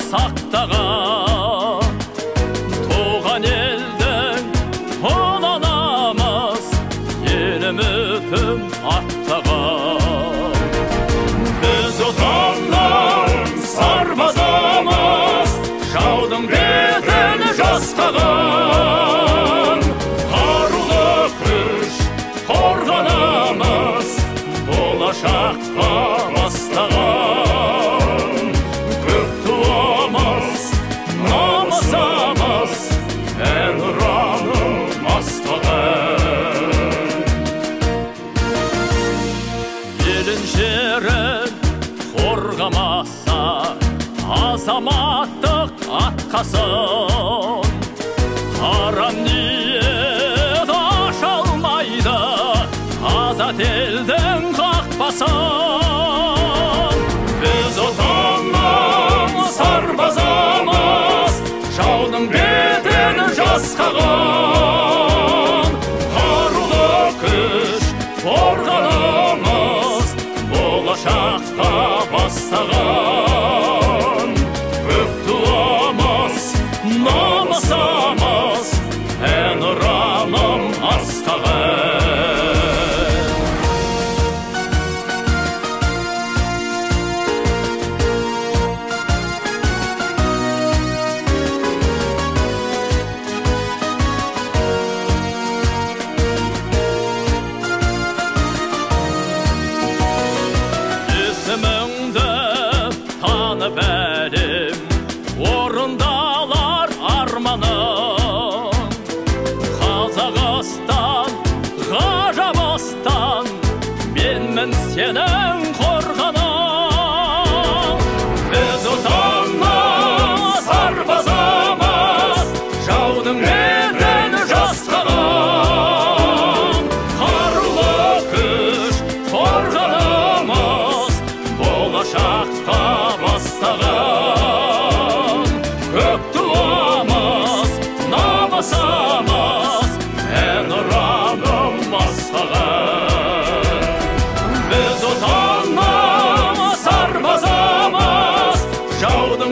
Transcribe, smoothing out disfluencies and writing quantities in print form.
сақтаған, туған елдің ұланамыз, еліміздің аттаған. Біз отанның сарбазымыз, жаудың бетін жасқаған, қарулы күш қорғанымыз, болашаққа бастаған. Көк туымыз, намысымыз, әнұраным асқаған. Елін жерін қорғамаса, азаматтық атқасын, арам ниет аша алмайды азат елдің қақпасын. Біз отанның сарбазымыз, жаудың бетін жасқаған, қарулы күш қорғанымыз, болашаққа бастаған. Көк туымыз, намысымыз, әнұраным асқаған. Есіміңді танып әлем, орындалар арманым. Қазақстан, ғажабыстан, менмін сенің қорғаның. Біз отанның сарбазымыз, жаудың бетін жасқаған, қарулы күш қорғанымыз, болашаққа бастаған. Көк туымыз, намысымыз, әнұраным асқаған. Біз отанның сарбазымыз, жаудың